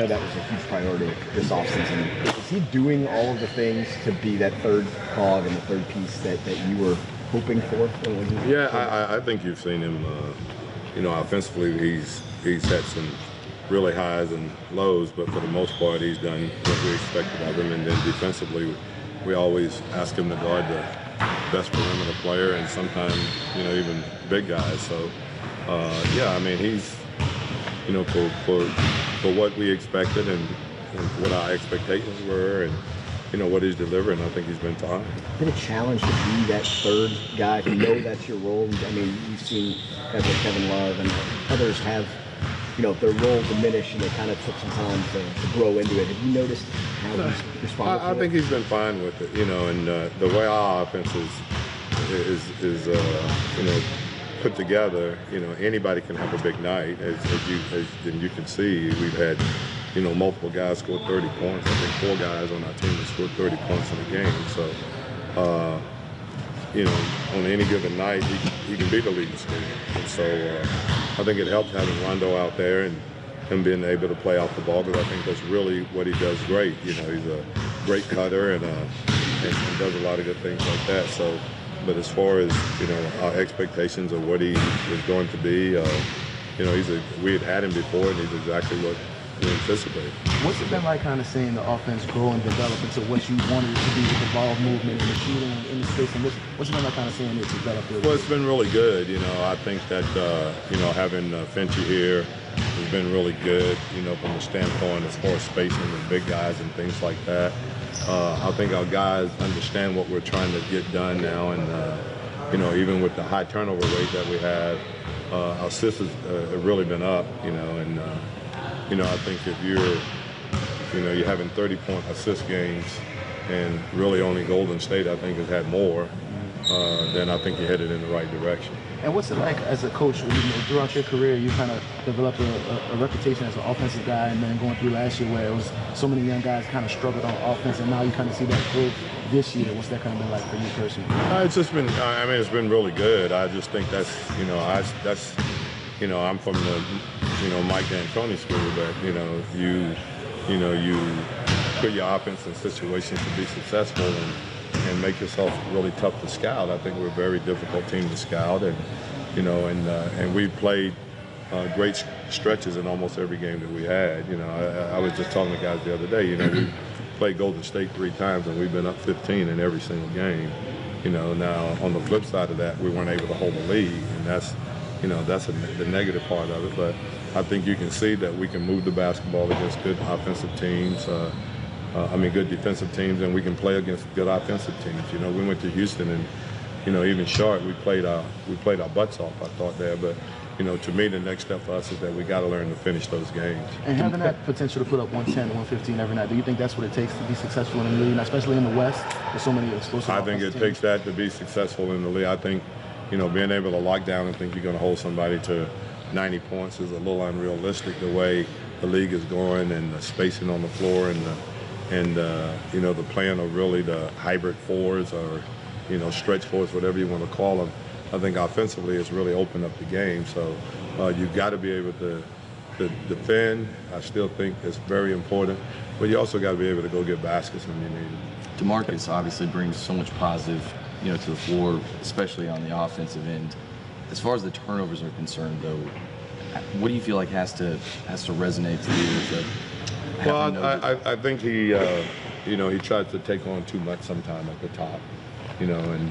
know that was a huge priority this offseason. Is he doing all of the things to be that third cog and the third piece that you were hoping for? Yeah, I think you've seen him. Offensively, he's had some really highs and lows, but for the most part, he's done what we expected of him. And then defensively, we always ask him to guard the best perimeter player, and sometimes even big guys. So he's for what we expected and what our expectations were, and what he's delivering, I think he's been fine. It's been a challenge to be that third guy, to know that's your role. I mean, you've seen guys like Kevin Love and others have, their role diminish, and they kind of took some time to grow into it. Have you noticed how he's responded? I think he's been fine with it, and the way our offense is put together. Anybody can have a big night, as you can see. We've had multiple guys score 30 points. I think 4 guys on our team have scored 30 points in a game. So, on any given night, he can be the leading scorer. And so I think it helps having Rondo out there and him being able to play off the ball, because I think that's really what he does great. He's a great cutter and does a lot of good things like that. So, but as far as our expectations of what he is going to be, we had him before, and he's exactly what we anticipated. What's it been like kind of seeing the offense grow and develop into what you wanted it to be with the ball movement and the shooting in the space? And what's it been like kind of seeing it develop? Well, it's been really good. I think that, having Finchy here has been really good, from the standpoint as far as spacing and big guys and things like that. I think our guys understand what we're trying to get done now, and, even with the high turnover rate that we have, our assists have really been up, and I think if you're having 30-point assist games, and really only Golden State, I think, has had more, then I think you're headed in the right direction. And what's it like as a coach? Throughout your career, you kind of developed a reputation as an offensive guy, and then going through last year where it was so many young guys kind of struggled on offense, and now you kind of see that growth this year. What's that kind of been like for you personally? It's just been, it's been really good. I just think that's, I'm from the, Mike D'Antoni school, that, you put your offense in situations to be successful and make yourself really tough to scout. I think we're a very difficult team to scout, and and we played great stretches in almost every game that we had. I was just talking to guys the other day. We played Golden State 3 times, and we've been up 15 in every single game. Now on the flip side of that, we weren't able to hold the lead, and that's the negative part of it. But I think you can see that we can move the basketball against good offensive teams. Good defensive teams, and we can play against good offensive teams. We went to Houston, and even short, we played our butts off, I thought there. But to me, the next step for us is that we got to learn to finish those games. And having that potential to put up 110, 115 every night, do you think that's what it takes to be successful in the league, especially in the West? There's so many explosive. I think it takes that to be successful in the league. I think being able to lock down and think you're going to hold somebody to 90 points is a little unrealistic, the way the league is going, and the spacing on the floor, and the plan of really the hybrid fours, or stretch fours, whatever you want to call them. I think offensively it's really opened up the game. So you've got to be able to defend. I still think it's very important, but you also got to be able to go get baskets when you need it. DeMarcus obviously brings so much positive, to the floor, especially on the offensive end. As far as the turnovers are concerned, though, what do you feel like has to resonate to you? Well, I think he tries to take on too much sometime at the top, and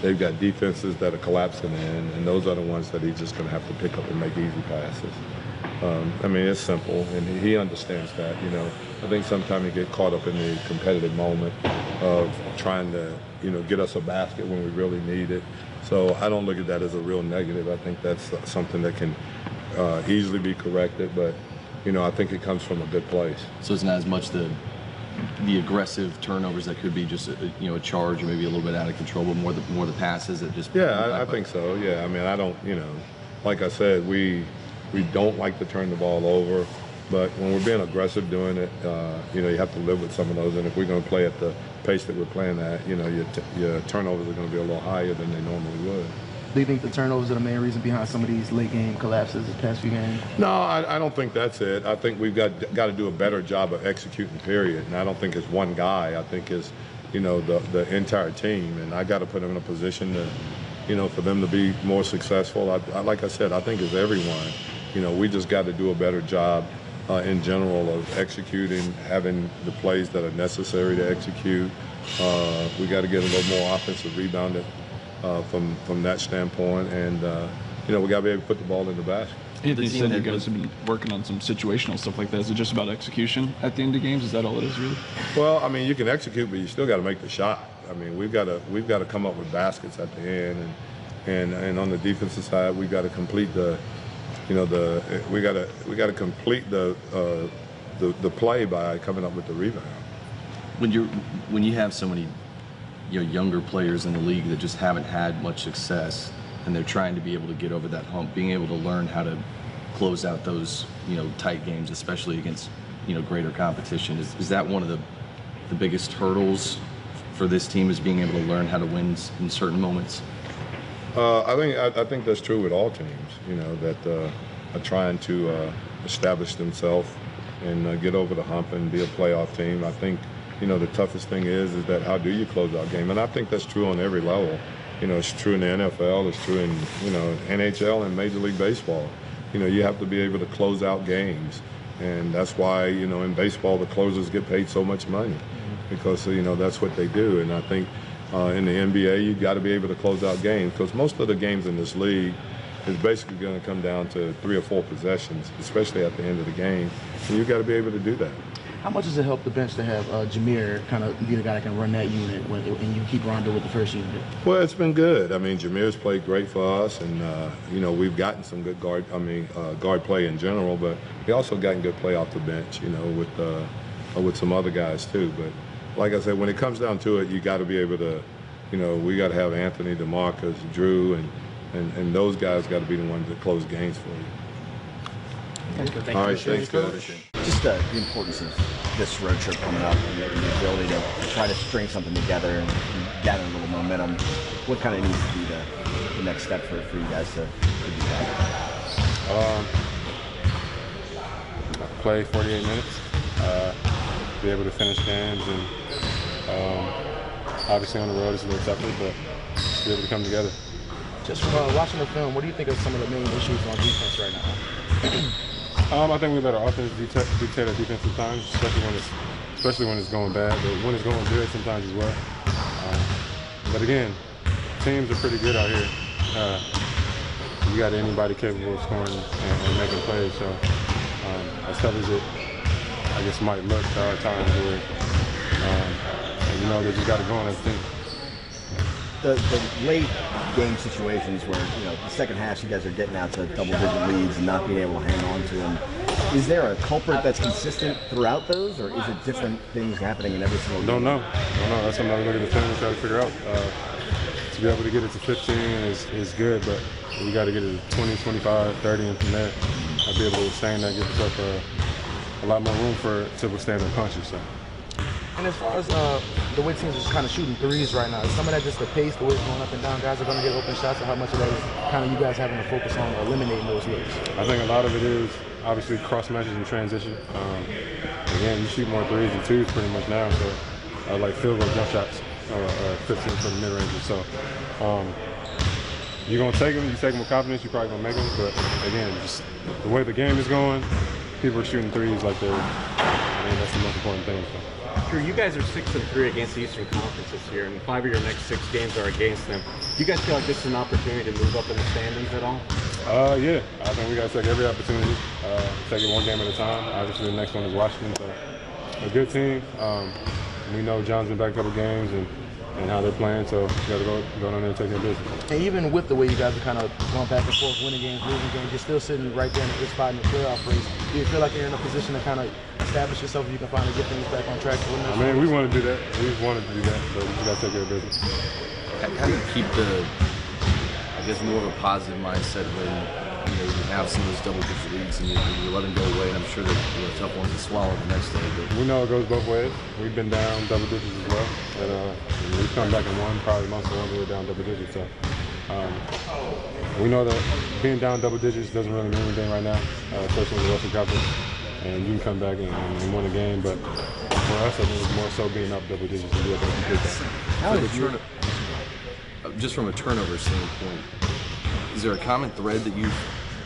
they've got defenses that are collapsing in, and those are the ones that he's just going to have to pick up and make easy passes. It's simple, and he understands that. I think sometimes you get caught up in the competitive moment of trying to, get us a basket when we really need it. So I don't look at that as a real negative. I think that's something that can easily be corrected, but I think it comes from a good place. So it's not as much the aggressive turnovers that could be just a charge or maybe a little bit out of control, but more the passes that just. Yeah, I think so. Yeah, I don't. Like I said, we don't like to turn the ball over, but when we're being aggressive doing it, you have to live with some of those. And if we're going to play at the pace that we're playing at, your turnovers are going to be a little higher than they normally would. Do you think the turnovers are the main reason behind some of these late game collapses this past few games? No, I don't think that's it. I think we've got to do a better job of executing, period. And I don't think it's one guy. I think it's, the entire team. And I got to put them in a position to, for them to be more successful. Like I said, I think it's everyone. We just got to do a better job in general of executing, having the plays that are necessary to execute. We got to get a little more offensive rebounding from that standpoint, and we got to be able to put the ball in the basket. Anthony said you guys have been working on some situational stuff like that. Is it just about execution at the end of games? Is that all it is, really? Well, I mean, you can execute, but you still got to make the shot. I mean, we've got to come up with baskets at the end, and on the defensive side, we've got to complete we got to complete the play by coming up with the rebound. When you have so many younger players in the league that just haven't had much success, and they're trying to be able to get over that hump, being able to learn how to close out those tight games, especially against greater competition, is that one of the biggest hurdles for this team, is being able to learn how to win in certain moments? I think that's true with all teams, that are trying to establish themselves and get over the hump and be a playoff team. I think, the toughest thing is that how do you close out game? And I think that's true on every level. It's true in the NFL, it's true in, NHL and Major League Baseball. You have to be able to close out games. And that's why, in baseball, the closers get paid so much money because, that's what they do. And I think in the NBA, you got to be able to close out games because most of the games in this league is basically going to come down to 3 or 4 possessions, especially at the end of the game. And you got to be able to do that. How much does it help the bench to have Jameer kind of be the guy that can run that unit and you keep Rondo with the first unit? Well, it's been good. I mean, Jameer's played great for us, and we've gotten some good guard play in general, but we also gotten good play off the bench, with some other guys too. But like I said, when it comes down to it, you got to be able to, we got to have Anthony, DeMarcus, Jrue, and those guys got to be the ones that close games for you. All right, thanks, Coach. Just the importance of this road trip coming up and the ability to try to string something together and gather a little momentum. What kind of needs to be the next step for you guys to do that? Play 48 minutes, be able to finish games, and obviously on the road it's a little tougher, but be able to come together. Just from watching the film, what do you think are some of the main issues on defense right now? I think we let our offense dictate our defense sometimes, especially when it's going bad. But when it's going good, sometimes as well. But again, teams are pretty good out here. You got anybody capable of scoring and making plays. So as tough as it, I guess, might look, there are times where they just got to go on as a team. The late game situations where, the second half you guys are getting out to double-digit leads and not being able to hang on to them, is there a culprit that's consistent throughout those, or is it different things happening in every single game? Don't know. That's something I look at the film and try to figure out. To be able to get it to 15 is good, but you got to get it to 20, 25, 30, and from there, I'll be able to sustain that, give yourself a lot more room to withstand the punches. So. And as far as the way teams are kind of shooting threes right now, is some of that just the pace, the way it's going up and down, guys are going to get open shots, or how much of that is kind of you guys having to focus on eliminating those looks? I think a lot of it is obviously cross matches and transition. Again, you shoot more threes than twos pretty much now, so like field goal jump shots or 15 for the mid-ranges. So you're going to take them, you take them with confidence, you're probably going to make them, but again, just the way the game is going, people are shooting threes like that's the most important thing. So. Jrue, you guys are 6-3 against the Eastern Conference this year, and 5 of your next 6 games are against them. Do you guys feel like this is an opportunity to move up in the standings at all? Yeah, I think we got to take every opportunity, take it one game at a time. Obviously, the next one is Washington, so a good team. We know John's been back a couple games and how they're playing, so we got to go down there and take their business. And even with the way you guys are kind of going back and forth, winning games, losing games, you're still sitting right there in the spot in the playoff race. Do you feel like you're in a position to kind of establish yourself and you can finally get things back on track? We want to do that. We wanted to do that, but we just got to take care of business. How do you keep more of a positive mindset when you have some of those double-digit leads and you let them go away, and I'm sure they're tough ones to swallow the next day. But we know it goes both ways. We've been down double digits as well, and we've come back and won probably most of the ones we were down double digits. So We know that being down double digits doesn't really mean anything right now, especially in the Western Conference. And you can come back and win a game, but for us, I think it's more so being up double digits and be able to complete that. How did you? Just from a turnover standpoint, is there a common thread that you've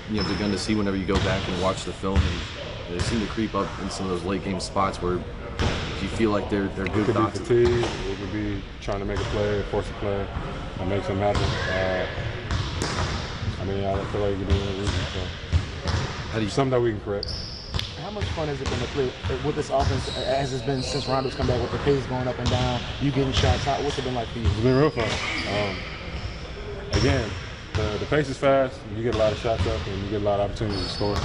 begun to see whenever you go back and watch the film? And they seem to creep up in some of those late game spots where you feel like they're good It could thoughts. be fatigue, it could be trying to make a play, force a play, and make something happen. I feel like we're doing a reason. So, something that we can correct. How much fun has it been to play with this offense as it's been since Rondo's come back with the pace going up and down, you getting shots out? What's it been like for you? It's been real fun. Again, the pace is fast, you get a lot of shots up, and you get a lot of opportunities to score.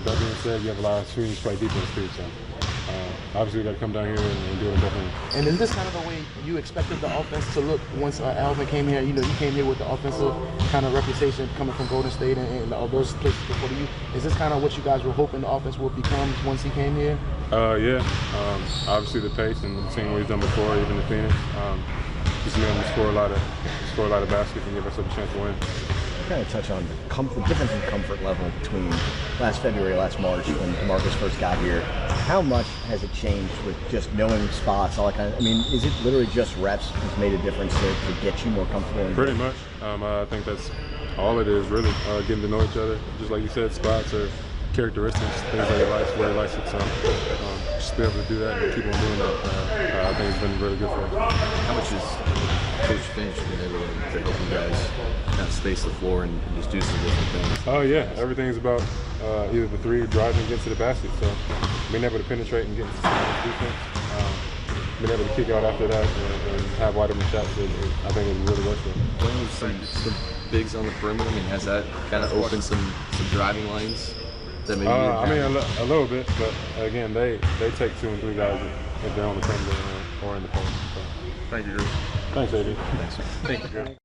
That being said, you have a lot of opportunities to play defense too. So obviously we got to come down here and do it differently. And is this kind of the way you expected the offense to look once Alvin came here? You came here with the offensive kind of reputation coming from Golden State and all those places before you. Is this kind of what you guys were hoping the offense would become once he came here? Yeah. Obviously the pace and seeing what he's done before, even in Phoenix. Just being able to score a lot of baskets and give ourselves a chance to win. Kind of touch on the difference in comfort level between last February, last March when DeMarcus first got here. How much has it changed with just knowing spots, all that kind of? I mean, is it literally just reps that's made a difference to get you more comfortable? Pretty much. I think that's all it is, really. Getting to know each other, just like you said, spots or characteristics, things that he likes, where he likes it. So just be able to do that and keep on doing that, I think it's been really good for us. How much has Coach Finch been able to help you guys kind of space the floor and just do some different things? Oh yeah, everything's about either the three, driving, and getting to the basket. So being able to penetrate and get into some defense, being able to kick out after that and have wide open shots, I think it really works for him. Playing with some bigs on the perimeter, I mean, has that kind of opened some driving lanes? That maybe a little bit, but again, they take 2 and 3 guys if they're on the perimeter or in the post. So. Thank you, Jrue. Thanks, AD. Thank you, Jrue.